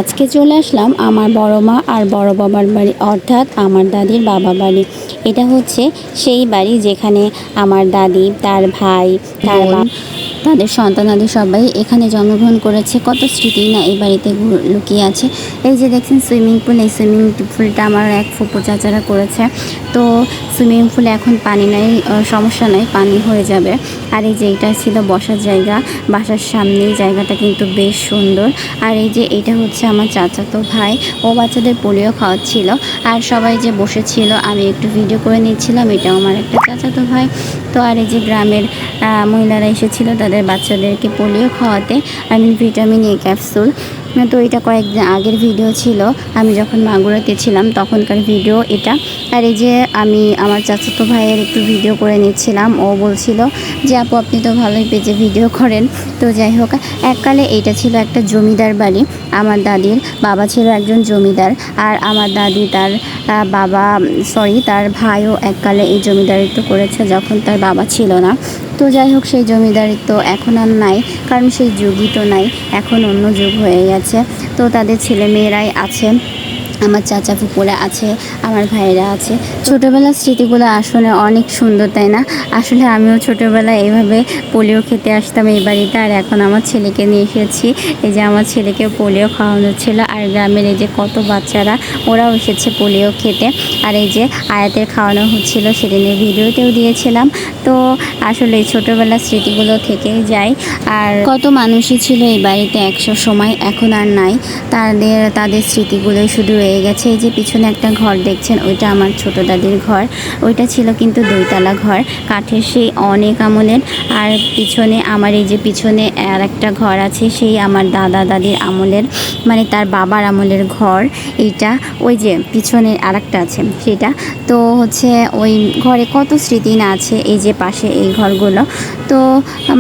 আজকে চলে আসলাম আমার বড় মা আর বড় বাবার বাড়ি, অর্থাৎ আমার দাদির বাবা বাড়ি। এটা হচ্ছে সেই বাড়ি যেখানে আমার দাদি, তার ভাই, তার তাদের সন্তানাদি সবাই এখানে জন্মগ্রহণ করেছে। কত স্মৃতি না এই বাড়িতে লুকিয়ে আছে। এই যে দেখছেন সুইমিং পুল, এই সুইমিং পুলটা আমার এক ফুপু চাচারা করেছে। তো সুইমিং পুলে এখন পানি নাই, সমস্যা নাই, পানি হয়ে যাবে। আর এই যে এটা ছিল বসার জায়গা, বাসার সামনে জায়গাটা কিন্তু বেশ সুন্দর। আর এই যে এটা হচ্ছে আমার চাচাতো ভাই, ও বাচ্চাদের পোলিও খাওয়াচ্ছিল আর সবাই যে বসেছিল আমি একটু ভিডিও করে নিচ্ছিলাম। এটাও আমার একটা চাচাতো ভাই। তো আর এই যে গ্রামের মহিলারা এসেছিল তাদের বাচ্চাদেরকে পোলিও খাওয়াতে, আর ভিটামিন এ ক্যাপসুল। তো এটা কয়েকদিন আগের ভিডিও ছিল, আমি যখন মাগুরাতে ছিলাম তখনকার ভিডিও এটা। আর এই যে আমি আমার চাচাতো ভাইয়ের একটু ভিডিও করে নিচ্ছিলাম। ও বলছিল যে আপু আপনি তো ভালোই পেজে ভিডিও করেন। তো যাই হোক, এককালে এইটা ছিল একটা জমিদার বাড়ি। আমার দাদির বাবা ছিল একজন জমিদার, আর আমার দাদি তার তার ভাইও এককালে এই জমিদারিত্ব করেছে যখন তার বাবা ছিল না। তো যাই হোক, সেই জমিদারিত্ব এখন আর নাই, কারণ সেই যুগই তো নাই, এখন অন্য যুগ হয়ে গেছে। তো তাদের ছেলে মেয়েরাই আছে, আমার চাচা ফুপুরা আছে, আমার ভাইয়েরা আছে। ছোটোবেলার স্মৃতিগুলো আসলে অনেক সুন্দর, তাই না? আসলে আমিও ছোটোবেলায় এইভাবে পোলিও খেতে আসতাম এই বাড়িতে, আর এখন আমার ছেলেকে নিয়ে এসেছি। এই যে আমার ছেলেকে পোলিও খাওয়ানো ছিল, আর গ্রামের এই যে কত বাচ্চারা ওরাও এসেছে পোলিও খেতে। আর এই যে আয়াতের খাওয়ানো হচ্ছিল, সেদিনের ভিডিওতেও দিয়েছিলাম। তো আসলে এই ছোটোবেলার স্মৃতিগুলো থেকেই যায়। আর কত মানুষই ছিল এই বাড়িতে একশো সময়, এখন আর নাই। তাদের স্মৃতিগুলোই শুধু রয়ে গেছে। এই যে পিছনে একটা ঘর দেখছেন, ওইটা আমার ছোটো দাদির ঘর। ওইটা ছিল কিন্তু দুইতলা ঘর, কাঠের, সেই অনেক আমলের। আর পিছনে আমার এই যে পিছনে আর একটা ঘর আছে, সেই আমার দাদা দাদির আমলের, মানে তার বাবার আমলের ঘর এইটা। ওই যে পিছনে আর একটা আছে সেটা। তো হচ্ছে ওই ঘরে কত স্মৃতি না আছে। এই যে পাশে এই ঘরগুলো, তো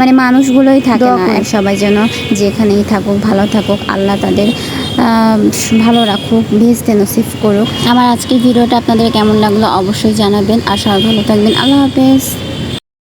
মানে মানুষগুলোই থাকে না। সবাই যেন যেখানেই থাকুক ভালো থাকুক, আল্লাহ তাদের ভালো রাখুক, বেহেশতে নসিব করুক। আমার আজকের ভিডিওটা আপনাদের কেমন লাগলো অবশ্যই জানাবেন, আর সবাই ভালো থাকবেন। আল্লাহ হাফেজ।